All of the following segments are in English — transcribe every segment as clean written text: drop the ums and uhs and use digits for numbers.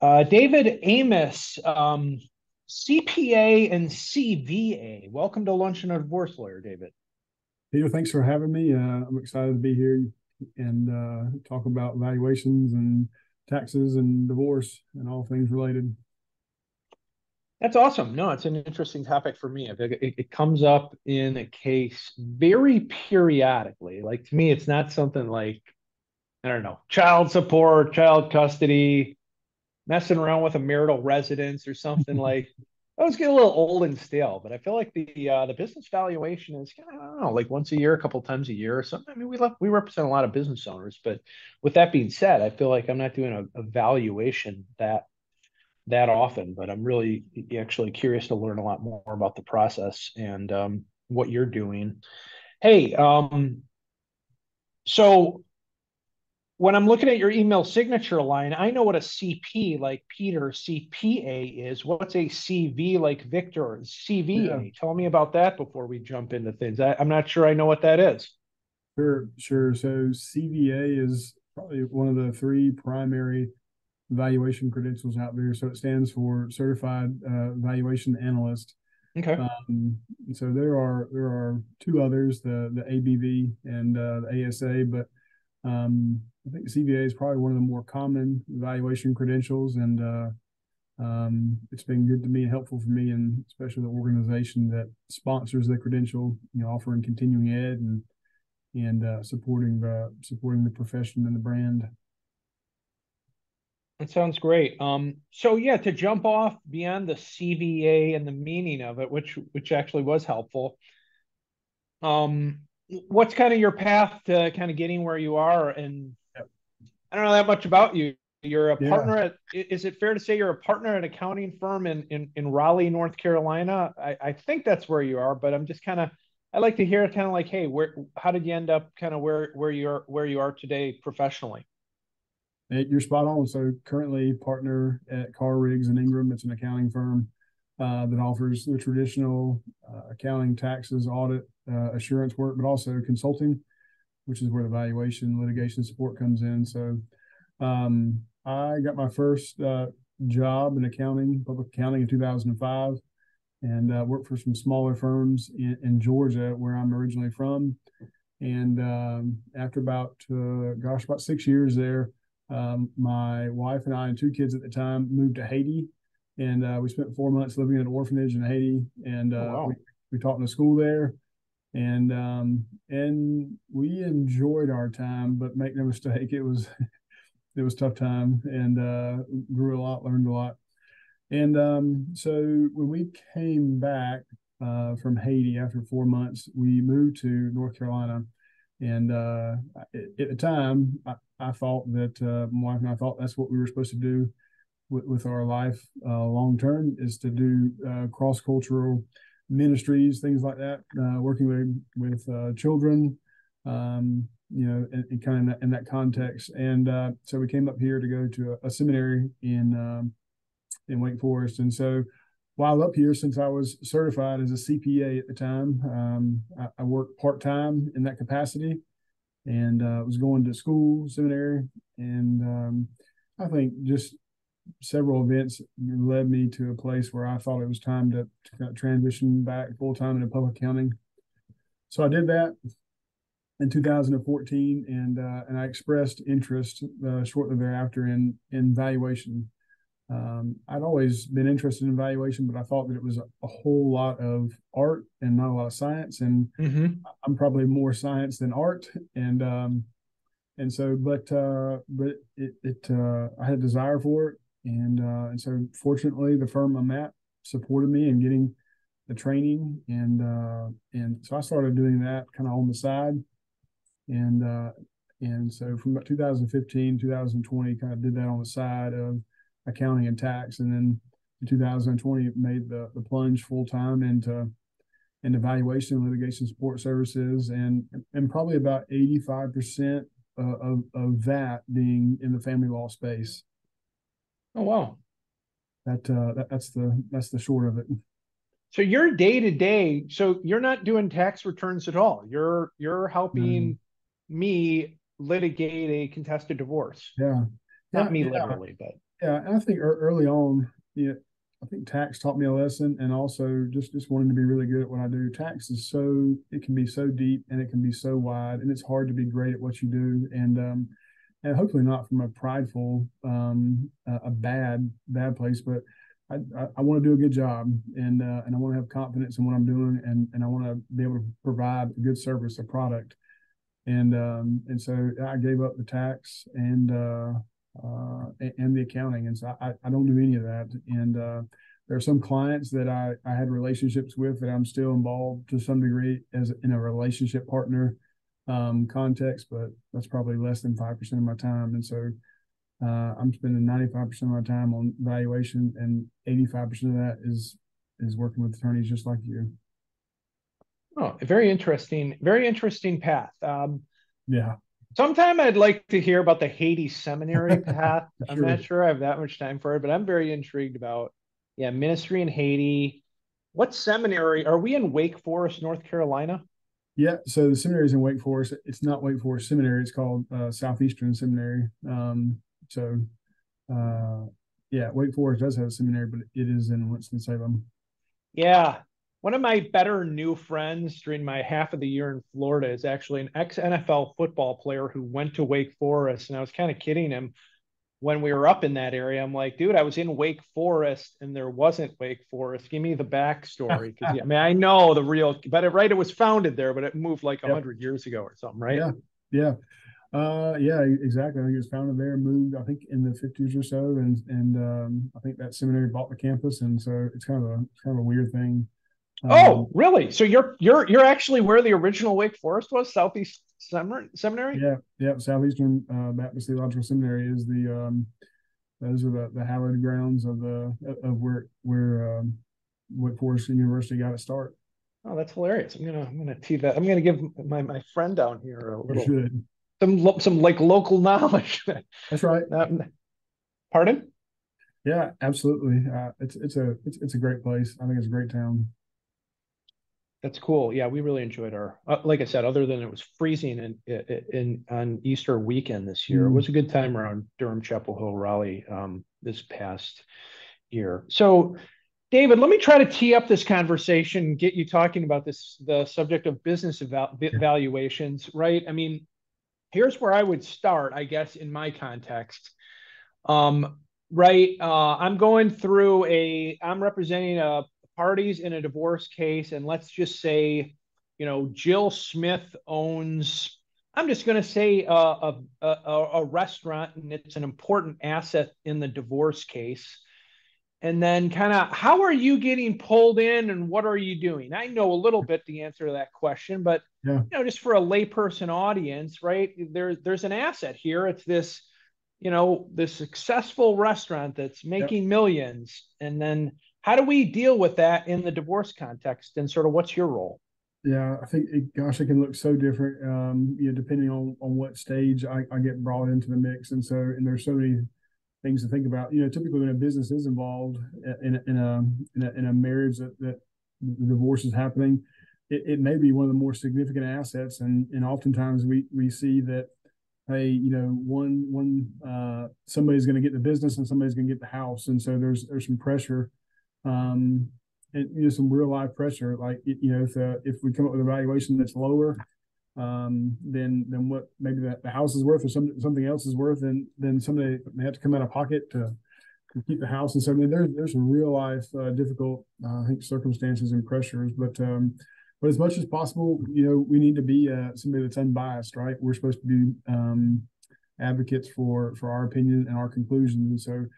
David Amiss, CPA and CVA. Welcome to Lunch and a Divorce Lawyer, David. Peter, thanks for having me. I'm excited to be here and talk about valuations and taxes and divorce and all things related. That's awesome. No, it's an interesting topic for me. I think it comes up in a case very periodically. Like to me, it's not something like, I don't know, child support, child custody, messing around with a marital residence or something like those get a little old and stale. But I feel like the business valuation is kind of, I don't know, like once a year, a couple times a year or something. I mean, we represent a lot of business owners, but with that being said, I feel like I'm not doing a valuation that often, but I'm really actually curious to learn a lot more about the process and what you're doing. Hey, so when I'm looking at your email signature line, I know what a CP like Peter CPA is. What's a CV like Victor Yeah, CVA? Tell me about that before we jump into things. I'm not sure I know what that is. sure. So CVA is probably one of the three primary valuation credentials out there. So it stands for Certified Valuation Analyst. Okay. So there are two others, the ABV and the ASA, but I think the CVA is probably one of the more common valuation credentials, and it's been good to me and helpful for me, and especially the organization that sponsors the credential, offering continuing ed and supporting the profession and the brand. That sounds great. So yeah, to jump off beyond the CVA and the meaning of it, which actually was helpful. What's kind of your path to kind of getting where you are? And I don't know that much about you. You're a Yeah, partner at, is it fair to say you're a partner at an accounting firm in Raleigh, North Carolina? I think that's where you are, but I'm just kind of, I like to hear kind of like, hey, how did you end up kind of where you are today professionally? you're spot on. So currently partner at Carr and Ingram. It's an accounting firm that offers the traditional accounting, taxes, audit, assurance work, but also consulting, which is where the valuation litigation support comes in. So I got my first job in accounting, public accounting in 2005, and worked for some smaller firms in Georgia, where I'm originally from. And after about 6 years there, my wife and I and two kids at the time moved to Haiti, and we spent 4 months living in an orphanage in Haiti, and Oh, we wow. we taught in a school there, and we enjoyed our time. But make no mistake, it was tough time, and grew a lot, learned a lot. And so when we came back from Haiti after 4 months, we moved to North Carolina. And at the time, I thought that my wife and I thought that's what we were supposed to do with our life long term, is to do cross cultural ministries, things like that, working with children, and kind of in that context. And so we came up here to go to a seminary in Wake Forest. And so while up here, since I was certified as a CPA at the time, I worked part time in that capacity, and was going to school, seminary, and I think just several events led me to a place where I thought it was time to kind of transition back full time into public accounting. So I did that in 2014, and I expressed interest shortly thereafter in valuation. I'd always been interested in valuation, but I thought that it was a whole lot of art and not a lot of science. And Mm-hmm. I'm probably more science than art. And so, but I had a desire for it. And so fortunately, the firm I'm at supported me in getting the training. And so I started doing that kind of on the side. And, uh, and so from about 2015, 2020, kind of did that on the side of accounting and tax. And then in 2020, made the plunge full time into valuation and litigation support services, and probably about 85% of that being in the family law space. Oh, wow. That's the short of it. So you're day to day, so you're not doing tax returns at all. You're Um, helping me litigate a contested divorce. yeah, Not yeah, me yeah. literally, but. Yeah, and I think early on, I think tax taught me a lesson, and also just wanting to be really good at what I do. Tax is it can be so deep and it can be so wide, and it's hard to be great at what you do, and hopefully not from a prideful, a bad place, but I want to do a good job, and I want to have confidence in what I'm doing, and I want to be able to provide a good service, a product, and so I gave up the tax and the accounting. And so I don't do any of that. And there are some clients that I had relationships with that I'm still involved to some degree as in a relationship partner context, but that's probably less than 5% of my time. And so I'm spending 95% of my time on valuation, and 85% of that is working with attorneys just like you. Oh, very interesting path. Yeah, Sometime I'd like to hear about the Haiti seminary path. I'm sure. not sure I have that much time for it, but I'm very intrigued about, yeah, ministry in Haiti. What seminary are we in? Wake Forest, North Carolina? Yeah, so the seminary is in Wake Forest. It's not Wake Forest Seminary. It's called Southeastern Seminary. So uh, yeah, Wake Forest does have a seminary, but it is in Winston-Salem. Yeah. One of my better new friends during my half of the year in Florida is actually an ex NFL football player who went to Wake Forest. And I was kind of kidding him when we were up in that area. I'm like, dude, I was in Wake Forest and there wasn't Wake Forest. Give me the backstory. Cause yeah, I mean, I know the real, but it was founded there, but it moved like Yep. 100 years ago or something, right? Yeah. Yeah. Yeah, exactly. I think it was founded there, moved, I think, in the 50s or so, and I think that seminary bought the campus, and so it's kind of a weird thing. Oh, Um, really? So you're actually where the original Wake Forest was, Southeast Seminary? yeah, yeah. Southeastern Baptist Theological Seminary is those are the hallowed grounds of where Wake Forest University got its start. Oh, that's hilarious. I'm gonna tee that. I'm gonna give my friend down here a You little should. some like local knowledge. That's right. Pardon? Yeah, absolutely. It's a great place. I think it's a great town. That's cool. Yeah, we really enjoyed our. Like I said, other than it was freezing in on Easter weekend this year, it Mm, was a good time around Durham, Chapel Hill, Raleigh this past year. So, David, let me try to tee up this conversation and get you talking about the subject of business yeah, valuations, right? I mean, here's where I would start, I guess, in my context. Um, right. I'm representing parties in a divorce case, and let's just say, Jill Smith owns, I'm just going to say a restaurant, and it's an important asset in the divorce case. And then kind of how are you getting pulled in and what are you doing? I know a little bit the answer to that question, but yeah, just for a layperson audience, right? There's an asset here. It's this successful restaurant that's yep. making millions. And then how do we deal with that in the divorce context? And sort of what's your role? Yeah, I think gosh, it can look so different, depending on what stage I get brought into the mix, and there's so many things to think about. Typically when a business is involved in a marriage that the divorce is happening, it may be one of the more significant assets, and oftentimes we see that, hey, one somebody's going to get the business and somebody's going to get the house, and so there's some pressure, um, and some real life pressure. Like if we come up with a valuation that's lower than what maybe the house is worth or something else is worth, and then somebody may have to come out of pocket to keep the house. And so I mean, there's some real life difficult I think circumstances and pressures, but as much as possible, we need to be somebody that's unbiased, right? We're supposed to be advocates for our opinion and our conclusions, and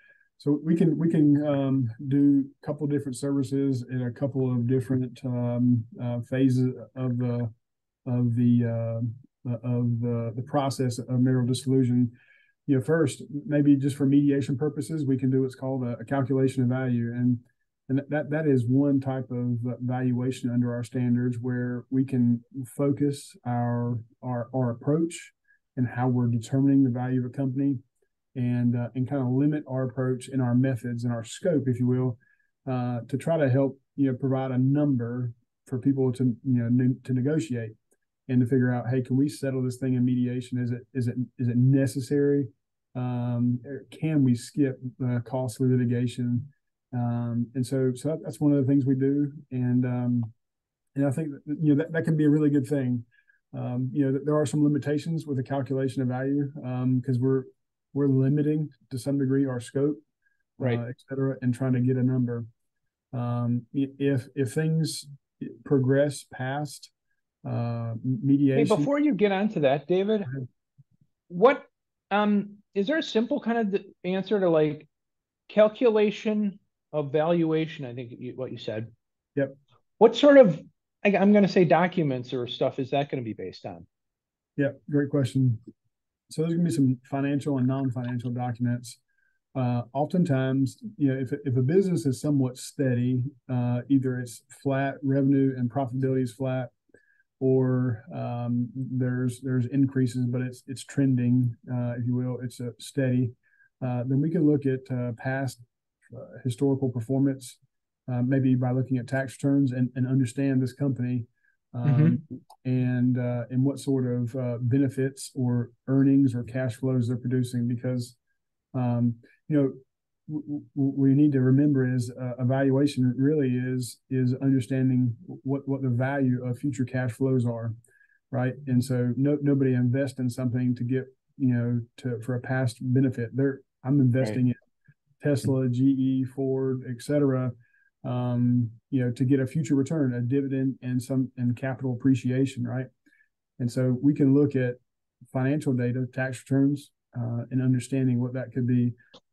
so we can do a couple of different services in a couple of different phases of the process of marital dissolution. First, maybe just for mediation purposes, we can do what's called a calculation of value, and that is one type of valuation under our standards where we can focus our approach and how we're determining the value of a company, and kind of limit our approach and our methods and our scope, if you will, to try to help provide a number for people to negotiate and to figure out, hey, can we settle this thing in mediation? Is it necessary? Can we skip costly litigation? And so that's one of the things we do. And I think that can be a really good thing. There are some limitations with the calculation of value because we're limiting to some degree our scope, Right. et cetera, and trying to get a number. If things progress past Hey, mediation. before you get onto that, David, what is there a simple kind of answer to like calculation of valuation? I think what you said. Yep. What sort of I'm going to say documents or stuff is that going to be based on? Yep. Great question. So there's going to be some financial and non-financial documents. Oftentimes, if a business is somewhat steady, either it's flat revenue and profitability is flat, or there's increases, but it's trending, if you will, it's a steady. Then we can look at past historical performance, maybe by looking at tax returns and understand this company Mm-hmm. and what sort of benefits or earnings or cash flows they're producing. Because um, you know we need to remember is evaluation really is understanding what the value of future cash flows are, right? And so nobody invests in something to get for a past benefit. I'm Right. investing in Tesla, GE, Ford, et cetera, to get a future return, a dividend, and capital appreciation, right? And so we can look at financial data, tax returns, and understanding what that could be.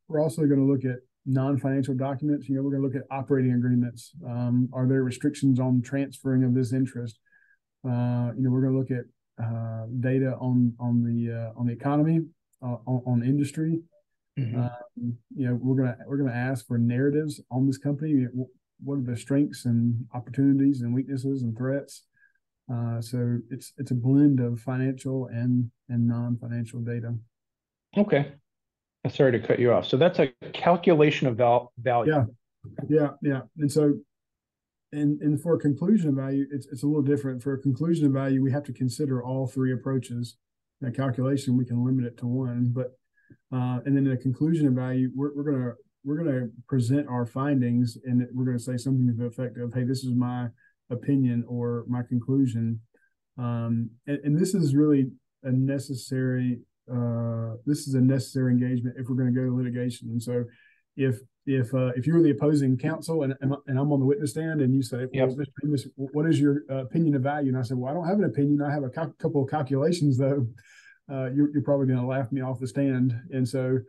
We're also going to look at non-financial documents. We're going to look at operating agreements. Are there restrictions on transferring of this interest? We're going to look at data on the economy, on industry. Mm-hmm. We're gonna ask for narratives on this company. What are the strengths and opportunities and weaknesses and threats? So it's a blend of financial and non-financial data. Okay. I'm sorry to cut you off. So that's a calculation of value. Yeah, yeah. And so and for a conclusion of value, it's a little different. For a conclusion of value, we have to consider all three approaches. In a calculation, we can limit it to one, but and then in a conclusion of value, we're gonna present our findings, and we're gonna say something to the effect of, "Hey, this is my opinion or my conclusion," and this is really a necessary. This is a necessary engagement if we're going to go to litigation. And so, if you're the opposing counsel and I'm on the witness stand and you say, "Well, Yep. Mr. Amiss, what is your opinion of value?" And I said, "Well, I don't have an opinion. I have a couple of calculations, though." You're probably going to laugh me off the stand. And so,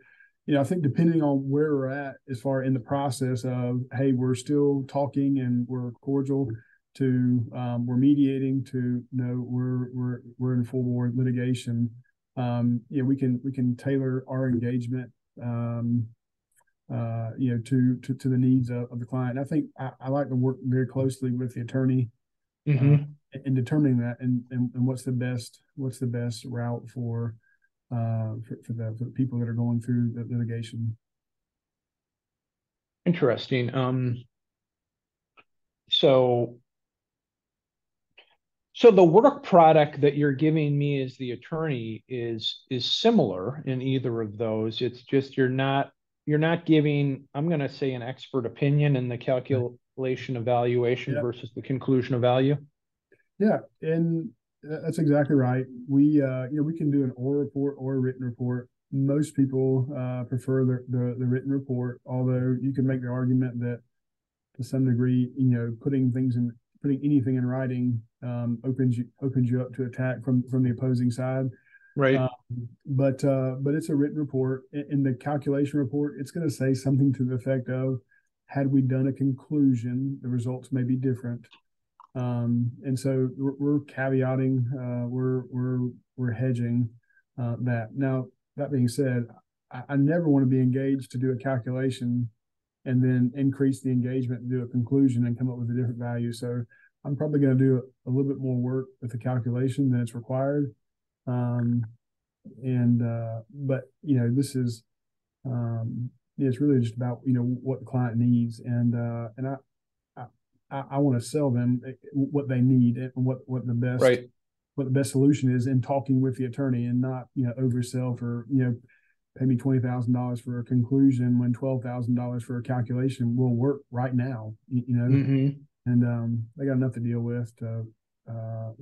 I think depending on where we're at as far in the process of, hey, we're still talking and we're cordial, to we're mediating, to no, we're in full board litigation. We can tailor our engagement, to the needs of the client. And I think I like to work very closely with the attorney Mm-hmm. in determining that and what's the best route for the people that are going through the litigation. Interesting. So so the work product that you're giving me as the attorney is similar in either of those. It's just you're not giving, I'm going to say, an expert opinion in the calculation evaluation Yeah, versus the conclusion of value. yeah, and that's exactly right. We can do an oral report or a written report. Most people prefer the written report, although you can make the argument that to some degree, putting anything in writing opens you up to attack from the opposing side. Right. Uh, but it's a written report. In the calculation report, it's going to say something to the effect of, had we done a conclusion, the results may be different. And so we're caveating, we're hedging that. Now, that being said, I never want to be engaged to do a calculation and then increase the engagement and do a conclusion and come up with a different value. So I'm probably going to do a little bit more work with the calculation than it's required. Um, but this is it's really just about what the client needs, and I want to sell them what they need and Right. what the best solution is in talking with the attorney, and not oversell for pay me $20,000 for a conclusion when $12,000 for a calculation will work right now, you know, Mm-hmm. and they got enough to deal with. I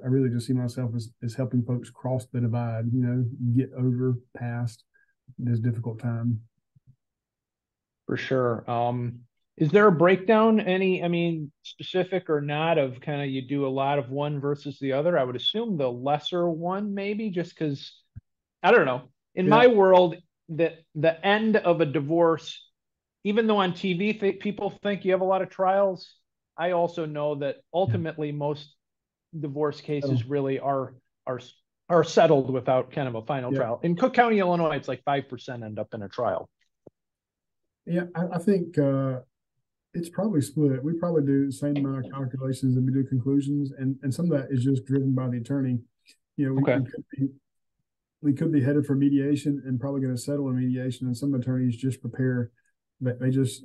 really just see myself as helping folks cross the divide, you know, get over past this difficult time. For sure. Is there a breakdown, I mean, specific or not, of kind of you do a lot of one versus the other? I would assume the lesser one, maybe, just because I don't know. In Yeah, my world, the end of a divorce, even though on TV people think you have a lot of trials, I also know that yeah. ultimately most divorce So, cases really are are settled without kind of a final yeah, trial. In Cook County, Illinois, it's like 5% end up in a trial. yeah. I think it's probably split. We probably do the same amount of calculations that we do conclusions, and some of that is just driven by the attorney. You know, Okay. we could be headed for mediation and probably going to settle in mediation, and some attorneys just prepare that they just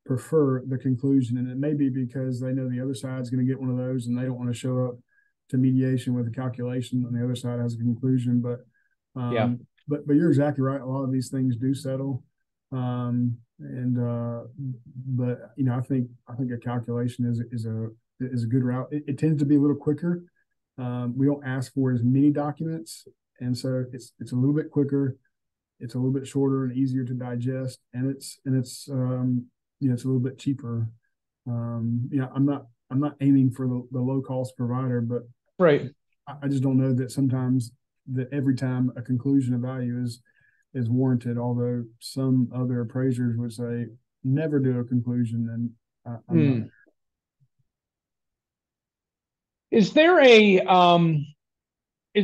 prefer the conclusion, and it may be because they know the other side's going to get one of those, and they don't want to show up to mediation with a calculation, and the other side has a conclusion. Yeah. But you're exactly right. A lot of these things do settle, and but you know, I think a calculation is a good route. It tends to be a little quicker. We don't ask for as many documents, and so it's a little bit quicker. It's a little bit shorter and easier to digest, and it's you know, it's a little bit cheaper. You know, I'm not aiming for the low cost provider, but Right. I just don't know that sometimes that every time a conclusion of value is warranted. Although some other appraisers would say never do a conclusion, and I'm not. Hmm. Is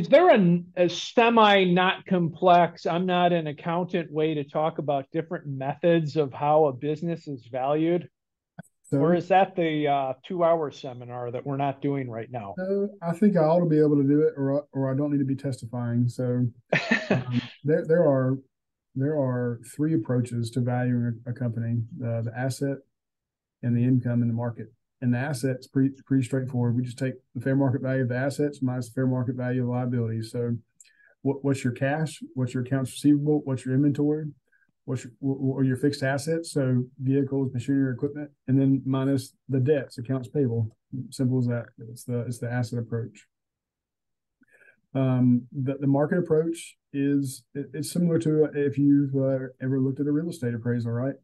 there a semi not complex, I'm not an accountant way to talk about different methods of how a business is valued? Or So is that the 2 hour seminar that we're not doing right now? I think I ought to be able to do it, or I don't need to be testifying. So there are three approaches to valuing a company: the asset, and the income, and the market. And the asset's pretty straightforward. We just take the fair market value of the assets minus the fair market value of the liabilities. So what's your cash? What's your accounts receivable? What's your inventory? Or your fixed assets? So vehicles, machinery, equipment, and then minus the debts, accounts payable. Simple as that. It's the asset approach. The market approach it's similar to if you've ever looked at a real estate appraisal, right?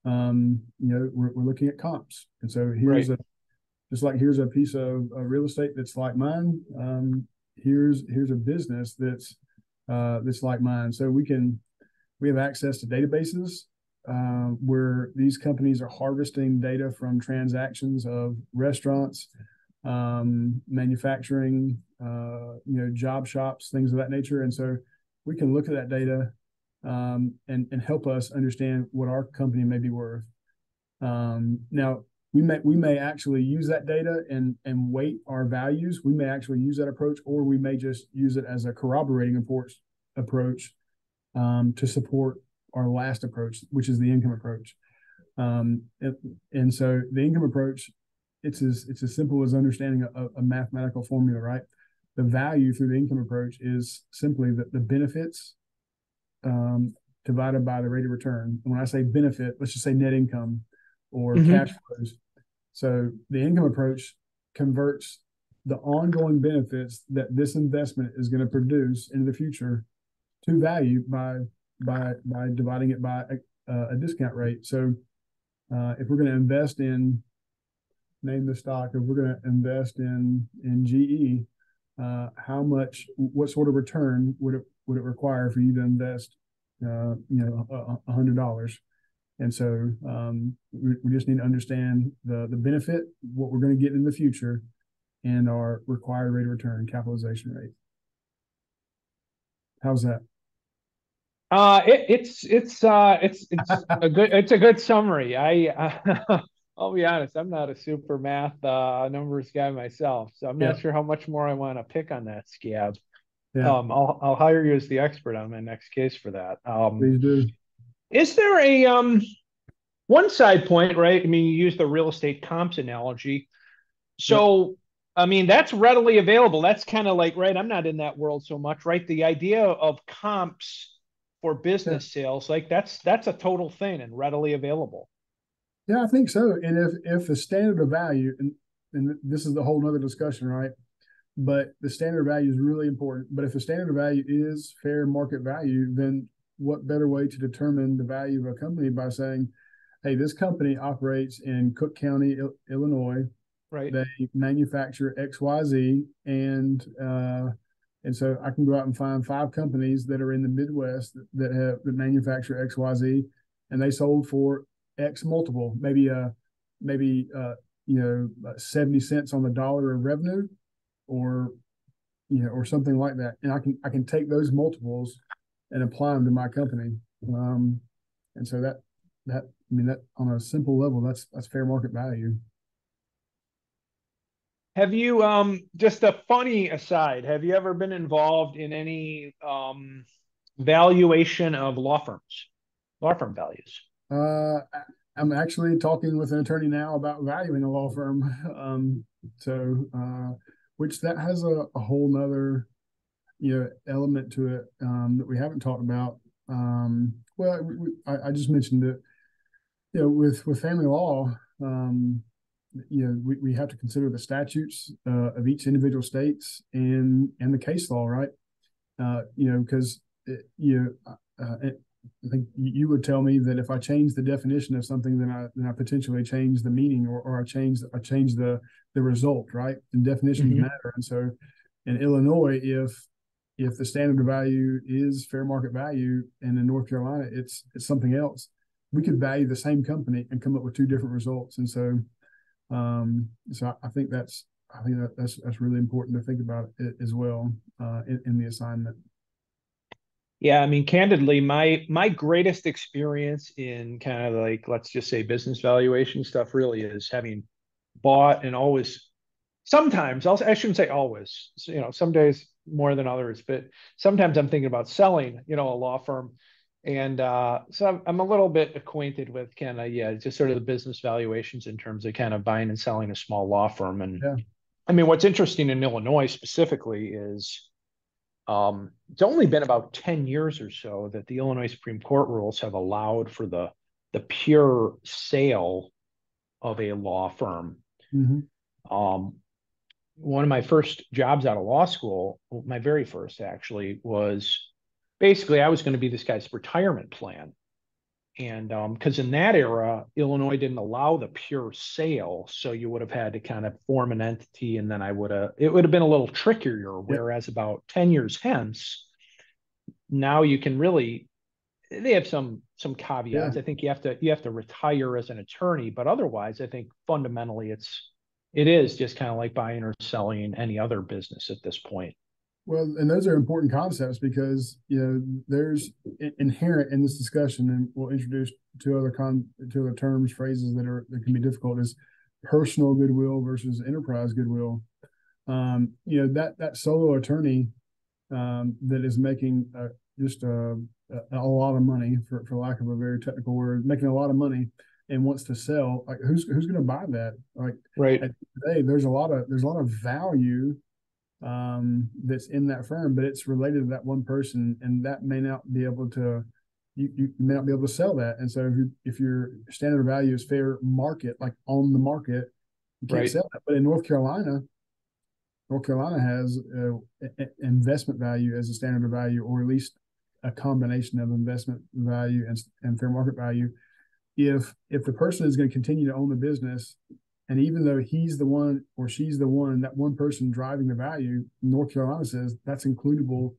You know, we're looking at comps, and so Right. here's a piece of real estate that's like mine. Here's a business that's like mine. So we have access to databases where these companies are harvesting data from transactions of restaurants, manufacturing, you know, job shops, things of that nature. And so we can look at that data and help us understand what our company may be worth. Now, we may actually use that data and weight our values. We may actually use that approach, or we may just use it as a corroborating approach to support our last approach, which is the income approach. And so the income approach, it's as simple as understanding a mathematical formula, right? The value through the income approach is simply the benefits divided by the rate of return. And when I say benefit, let's just say net income or cash Mm-hmm. flows. So the income approach converts the ongoing benefits that this investment is going to produce into the future to value by dividing it by a discount rate. So if we're going to invest in name the stock, if we're going to invest in GE, what sort of return would it require for you to invest, you know, $100? And so we just need to understand the benefit, what we're going to get in the future, and our required rate of return, capitalization rate. How's that? It's a good summary. I'll be honest, I'm not a super math numbers guy myself, so I'm Yeah, not sure how much more I want to pick on that scab. yeah, I'll hire you as the expert on my next case for that. please do. Is there a one side point, right? I mean, you use the real estate comps analogy. Yep. So, I mean, that's readily available. That's kind of like, right? I'm not in that world so much, right? The idea of comps. for Yeah, business sales, like that's a total thing and readily available. yeah, I think so. And if the standard of value, and this is the whole nother discussion, right? But the standard of value is really important. But if the standard of value is fair market value, then what better way to determine the value of a company by saying, hey, this company operates in Cook County, Illinois. Right. They manufacture XYZ, and so I can go out and find 5 companies that are in the Midwest that manufacture XYZ, and they sold for X multiple, maybe 70 cents on the dollar of revenue, or or something like that. And I can take those multiples and apply them to my company. And so that I mean that on a simple level, that's fair market value. Have you just a funny aside, have you ever been involved in any valuation of law firms, law firm values? Uh, I'm actually talking with an attorney now about valuing a law firm. So which that has a whole nother element to it that we haven't talked about. Well, I just mentioned it. With family law, we have to consider the statutes of each individual states and the case law, right? Because I think you would tell me that if I change the definition of something, then I potentially change the meaning, or I change the result, right? And definitions Mm-hmm. matter. And so in Illinois, if the standard of value is fair market value, and in North Carolina it's something else, we could value the same company and come up with 2 different results. And so I think that's really important to think about it as well in the assignment. Yeah, I mean, candidly, my greatest experience in kind of like, let's just say, business valuation stuff really is having bought and always, sometimes I shouldn't say always, some days more than others, but sometimes I'm thinking about selling, a law firm. And so I'm a little bit acquainted with kind of, yeah, just sort of the business valuations in terms of kind of buying and selling a small law firm. And Yeah, I mean, what's interesting in Illinois specifically is it's only been about 10 years or so that the Illinois Supreme Court rules have allowed for the pure sale of a law firm. mm-hmm. Um, One of my first jobs out of law school, my very first actually, was basically I was going to be this guy's retirement plan. And because in that era, Illinois didn't allow the pure sale. So you would have had to kind of form an entity, and then it would have been a little trickier. Yep. Whereas about 10 years hence, now you can really, they have some Yeah. caveats. I think you have to retire as an attorney, but otherwise, I think fundamentally it is just kind of like buying or selling any other business at this point. Well, and those are important concepts because there's inherent in this discussion, and we'll introduce two other terms, phrases that can be difficult, is personal goodwill versus enterprise goodwill. That solo attorney that is making just a lot of money, for lack of a very technical word, making a lot of money and wants to sell. Like who's going to buy that? Like Right. at today, there's a lot of value that's in that firm, but it's related to that one person, and that may not be able to you may not be able to sell that. And so if your standard of value is fair market, like on the market, you can't Right. sell that. But in North Carolina has investment value as a standard of value, or at least a combination of investment value and fair market value. If the person is going to continue to own the business, and even though he's the one or she's the one, that one person driving the value, North Carolina says that's includable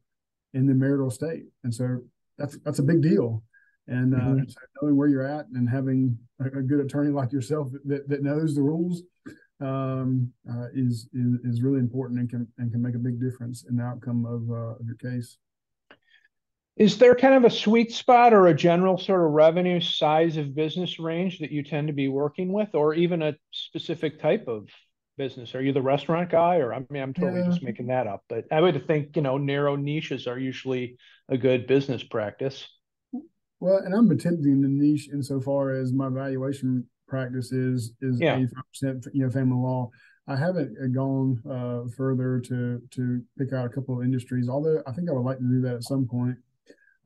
in the marital estate. And so that's a big deal. And Mhm. so knowing where you're at and having a good attorney like yourself that knows the rules is really important, and can make a big difference in the outcome of your case. Is there kind of a sweet spot or a general sort of revenue size of business range that you tend to be working with, or even a specific type of business? Are you the restaurant guy, or I mean, I'm totally Yeah, just making that up, but I would think, narrow niches are usually a good business practice. well, and I'm attempting the niche insofar as my valuation practice is Yeah. 85% family law. I haven't gone further to pick out a couple of industries, although I think I would like to do that at some point.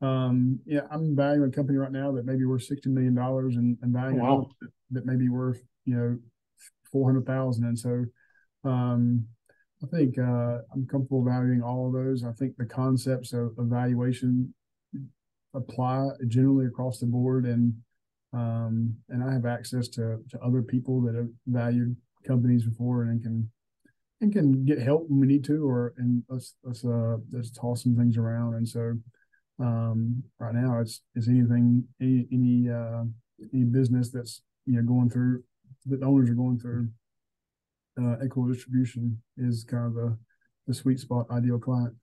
Yeah, I'm valuing a company right now that may be worth $60 million, and Oh, valuing another wow. that may be worth 400,000. And so um, I think I'm comfortable valuing all of those. I think the concepts of evaluation apply generally across the board, and I have access to other people that have valued companies before and can get help when we need to, or and let's toss some things around. And so right now it's any business that's going through that the owners are going through equal distribution is kind of the sweet spot ideal client.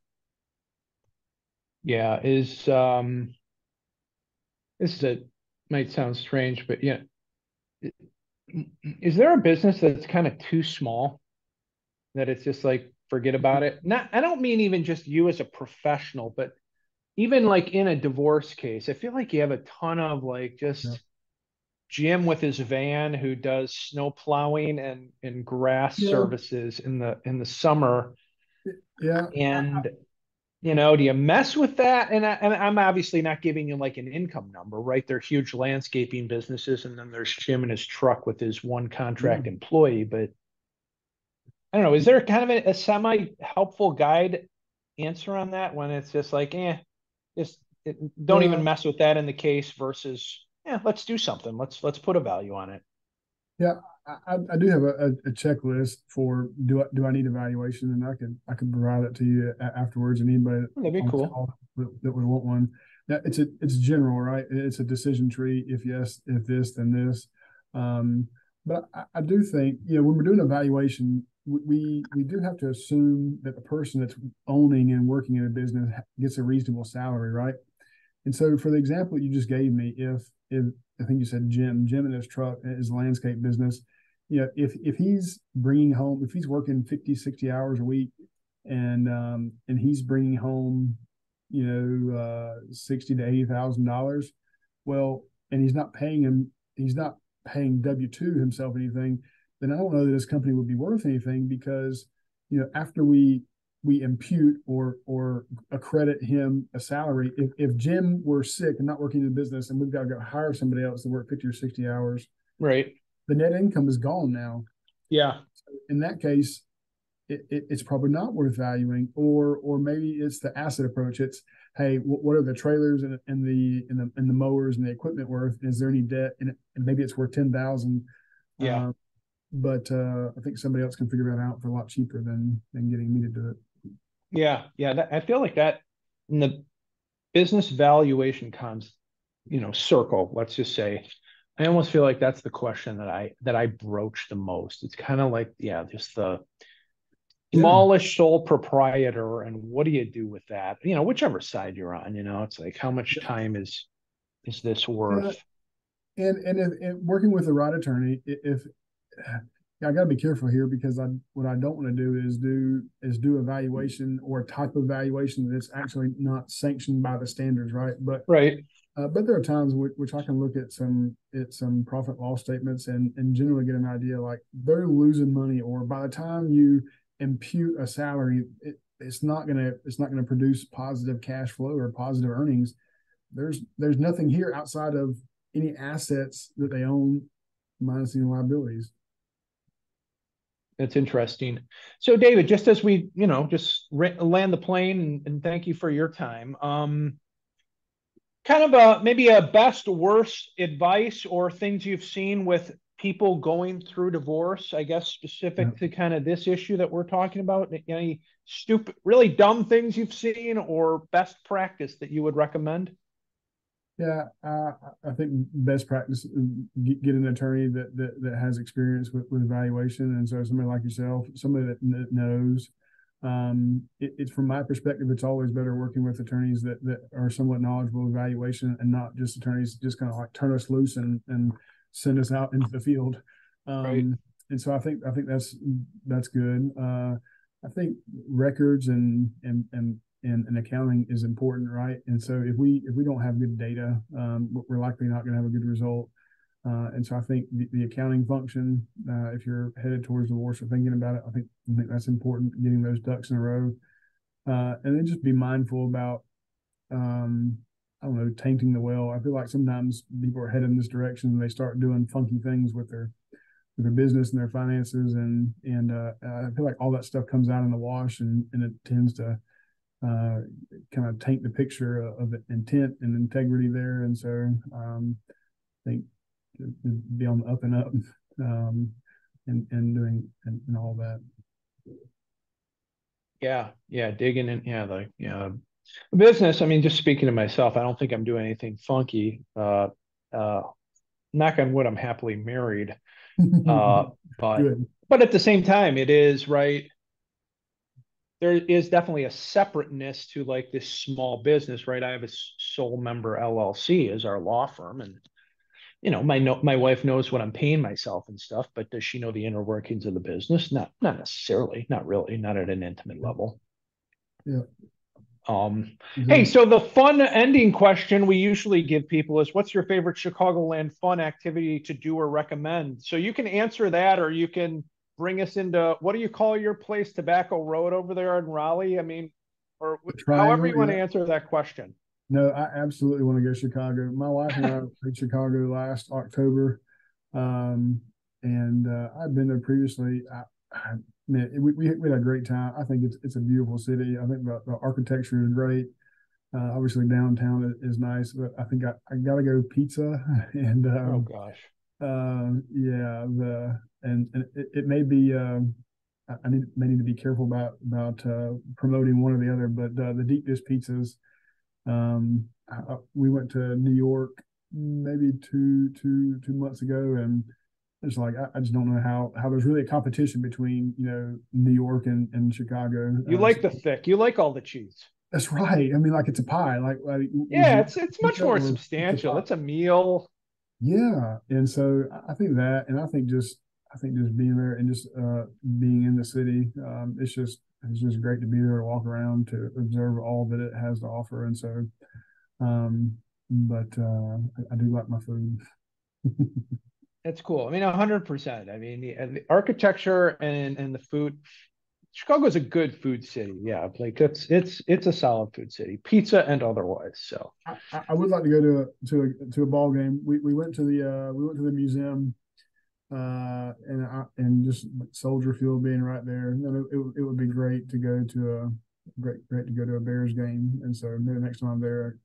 Yeah, this is a might sound strange, but yeah, is there a business that's kind of too small that it's just like forget about it? Not, I don't mean even just you as a professional, but even like in a divorce case, I feel like you have a ton of like Yeah, just Jim with his van who does snow plowing and grass yeah, services in the summer. yeah. And do you mess with that? And I'm obviously not giving you like an income number, right? They're huge landscaping businesses, and then there's Jim in his truck with his one Yeah. contract employee. But I don't know, is there kind of a semi helpful guide answer on that when it's just like, just don't even Well, mess with that in the case versus, let's do something. Let's put a value on it. yeah, I do have a checklist for do I need evaluation, and I could provide it to you afterwards, and anybody That'd be on this cool. call that would want one. Now it's general, right? It's a decision tree. If yes, if this, then this. Um, but I do think when we're doing evaluation, we do have to assume that the person that's owning and working in a business gets a reasonable salary, right? And so, for the example you just gave me, if I think you said Jim in his truck, his landscape business, if he's bringing home, if he's working 50, 60 hours a week, and he's bringing home, 60 to $80,000, well, and he's not paying W-2 himself anything, then I don't know that his company would be worth anything, because after we impute or accredit him a salary. If Jim were sick and not working in the business, and we've got to go hire somebody else to work 50 or 60 hours, Right. the net income is gone now. Yeah. In that case, it's probably not worth valuing, or maybe it's the asset approach. It's, hey, what are the trailers and the mowers and the equipment worth? Is there any debt? And maybe it's worth 10,000. Yeah. But I think somebody else can figure that out for a lot cheaper than getting me to do it. Yeah. Yeah. I feel like that in the business valuation circle, let's just say, I almost feel like that's the question that I broach the most. It's kind of like, yeah, just the Yeah. smallish sole proprietor, and what do you do with that? Whichever side you're on, it's like how much time is this Yeah. worth? And if working with the right attorney, if I got to be careful here, because what I don't want to do is do evaluation or a type of evaluation that's actually not sanctioned by the standards, right? Right. But there are times which I can look at some profit and loss statements, and generally get an idea, like they're losing money, or by the time you impute a salary, it's not gonna produce positive cash flow or positive earnings. There's nothing here outside of any assets that they own minus any liabilities. That's interesting. So, David, just as we, just land the plane, and thank you for your time. Kind of maybe a best worst advice or things you've seen with people going through divorce, I guess, Yeah. specific to kind of this issue that we're talking about. Any stupid, really dumb things you've seen, or best practice that you would recommend? Yeah, I think best practice, get an attorney that has experience with evaluation, and so somebody like yourself, somebody that knows. It's from my perspective, it's always better working with attorneys that are somewhat knowledgeable of evaluation, and not just attorneys just kind of like turn us loose and send us out into the field. Right. And so I think that's good. I think records and accounting is important, right? And so if we don't have good data, we're likely not going to have a good result. And so I think the accounting function, if you're headed towards divorce or thinking about it, I think that's important, getting those ducks in a row. And then just be mindful about I don't know, tainting the well. I feel like sometimes people are heading in this direction and they start doing funky things with their business and their finances, and I feel like all that stuff comes out in the wash, and it tends to uh, kind of taint the picture of the intent and integrity there. And so I think to be on the up and up, and doing and all that. Yeah, digging in, yeah, like, business. I mean, just speaking to myself, I don't think I'm doing anything funky. Uh, Knock on wood, I'm happily married. Uh, but Good. but at the same time, it is right. There is definitely a separateness to like this small business, right? I have a sole member LLC as our law firm, and my wife knows what I'm paying myself and stuff, but does she know the inner workings of the business? Not necessarily, not really, not at an intimate level. Yeah. Hey, Exactly. so the fun ending question we usually give people is, what's your favorite Chicagoland fun activity to do or recommend? So you can answer that, or you can bring us into, what do you call your place, Tobacco Road over there in Raleigh? I mean, or The however triangle, you want to yeah. answer that question. No, I absolutely want to go to Chicago. My wife and I were in Chicago last October, um, and I've been there previously. Man, we had a great time. I think it's a beautiful city. I think the architecture is great. Obviously, downtown is nice, but I think I got to go pizza, and Oh gosh. yeah, and it may be. I may need to be careful about promoting one or the other, but the deep dish pizzas. We went to New York maybe 2 months ago, and it's like I just don't know how there's really a competition between New York and Chicago. You like the thick, you like all the cheese. That's right. I mean, like it's a pie. Like would Yeah, you it's much pizza more or pizza substantial. pie? It's a meal. Yeah, and so I think that, and I think just being there and just being in the city, it's just great to be there to walk around to observe all that it has to offer, and so um, but I do like my food. It's cool. I mean, 100%. I mean, the architecture and the food. Chicago's a good food city. Yeah, like it's a solid food city, pizza and otherwise. So I would like to go to a ball game. We went to the museum, and just Soldier Field being right there. It would be great to go to a great to go to a Bears game. And so maybe next time I'm there,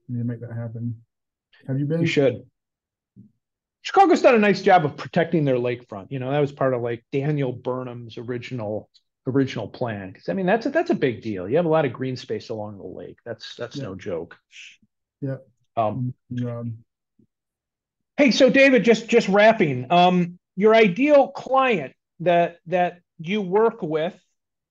I need to make that happen. Have you you been? should. Chicago's done a nice job of protecting their lakefront. That was part of like Daniel Burnham's original plan. Because I mean, that's a big deal. You have a lot of green space along the lake. That's Yeah, no joke. yeah. Um, Um, Hey, so David, just wrapping. Your ideal client that you work with, yeah.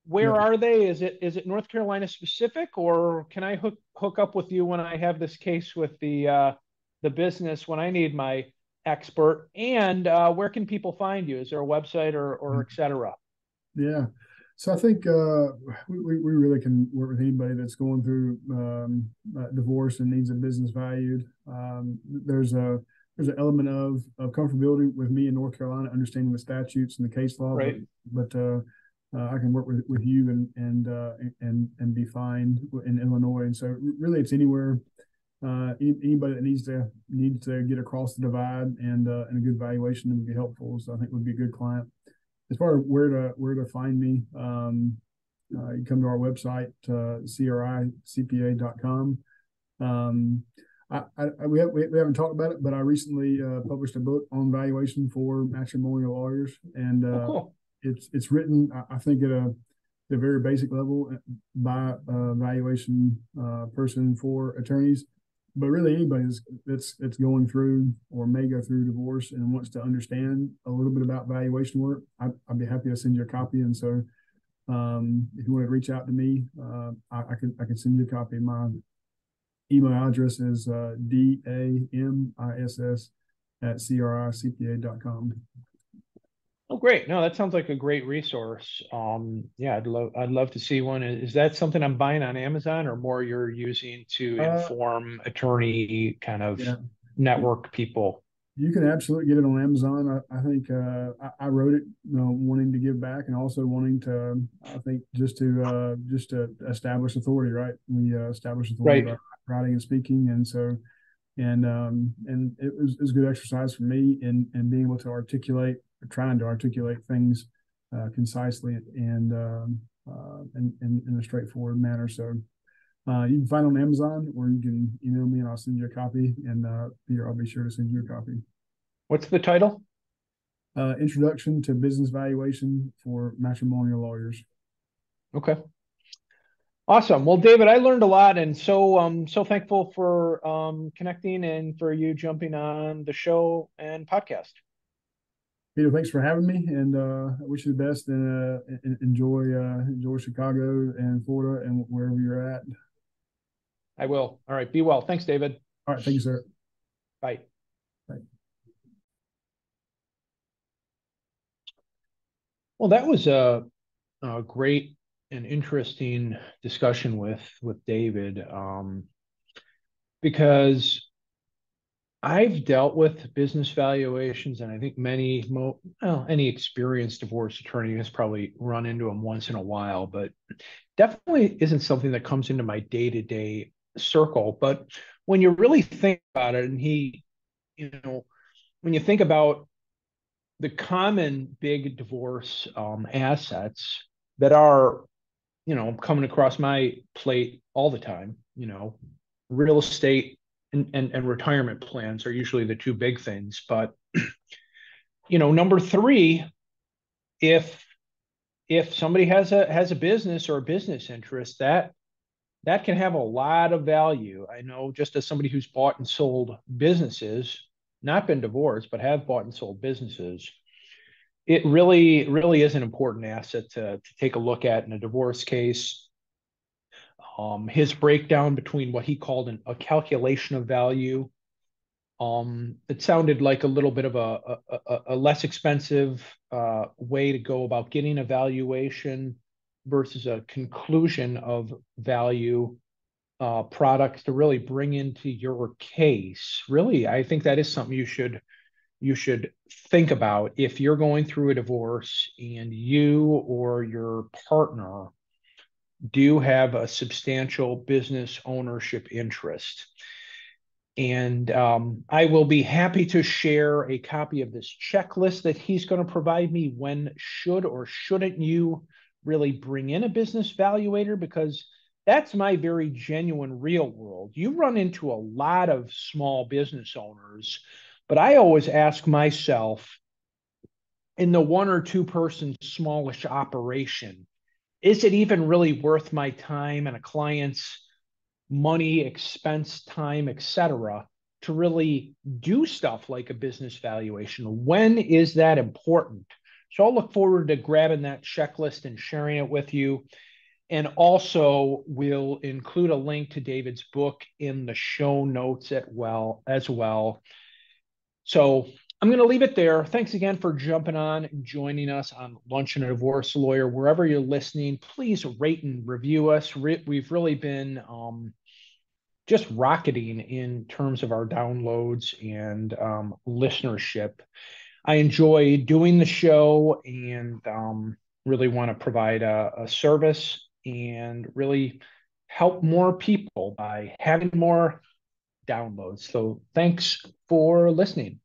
where are they? Is it North Carolina specific, or can I hook up with you when I have this case with the business when I need my expert? And where can people find you? Is there a website or et cetera? Yeah. So I think we really can work with anybody that's going through divorce and needs a business valued. There's an element of comfortability with me in North Carolina, understanding the statutes and the case law, Right. but I can work with you and be fine in Illinois. And so really, it's anywhere. Anybody that needs to get across the divide and a good valuation would be helpful. So I think would be a good client. As far as where to find me, you come to our website, cricpa.com. Um, we haven't talked about it, but I recently published a book on valuation for matrimonial lawyers, and Oh, cool. it's written, I think, at a very basic level by a valuation person for attorneys. But really, anybody that's going through or may go through divorce and wants to understand a little bit about valuation work, I'd be happy to send you a copy. And so, if you want to reach out to me, I can send you a copy. My email address is damiss@cricpa.com. Oh, great. No, that sounds like a great resource. Yeah, I'd love to see one. Is that something I'm buying on Amazon or more you're using to Uh, inform attorney kind of yeah, network people? You can absolutely get it on Amazon. I think I wrote it, wanting to give back and also wanting to, I think, just to establish authority, right? We establish authority by Right. writing and speaking, and so and it was good exercise for me in being able to articulate, or trying to articulate things concisely and in a straightforward manner. So you can find it on Amazon, or you can email me and I'll send you a copy. And Peter, I'll be sure to send you a copy. What's the title? Introduction to Business Valuation for Matrimonial Lawyers. Okay. Awesome. Well, David, I learned a lot, and so thankful for connecting and for you jumping on the show and podcast. Peter, thanks for having me, and I wish you the best, and enjoy Chicago and Florida and wherever you're at. I will. All right. Be well. Thanks, David. All right, thank you, sir. Bye. Bye. Well, that was a great and interesting discussion with David, because I've dealt with business valuations, and I think any experienced divorce attorney has probably run into them once in a while, but definitely isn't something that comes into my day-to-day circle. But when you really think about it, and you know, when you think about the common big divorce assets that are, coming across my plate all the time, real estate and retirement plans are usually the two big things. But, number three, if somebody has a business or a business interest, that can have a lot of value. I know, just as somebody who's bought and sold businesses, not been divorced, but have bought and sold businesses, it really, really is an important asset to take a look at in a divorce case. His breakdown between what he called a calculation of value. It sounded like a little bit of a less expensive way to go about getting a valuation versus a conclusion of value products to really bring into your case. Really, I think that is something you should think about if you're going through a divorce and you or your partner do have a substantial business ownership interest. And I will be happy to share a copy of this checklist that he's going to provide me. When should or shouldn't you really bring in a business valuator? Because that's my very genuine real world. You run into a lot of small business owners, but I always ask myself, in the one or two person smallish operation, is it even really worth my time and a client's money, expense, time, etc., to really do stuff like a business valuation? When is that important? So I'll look forward to grabbing that checklist and sharing it with you. And also, we'll include a link to David's book in the show notes as well. So I'm going to leave it there. Thanks again for jumping on and joining us on Lunch and a Divorce Lawyer. Wherever you're listening, please rate and review us. We've really been just rocketing in terms of our downloads and listenership. I enjoy doing the show, and really want to provide a service and really help more people by having more downloads. So thanks for listening.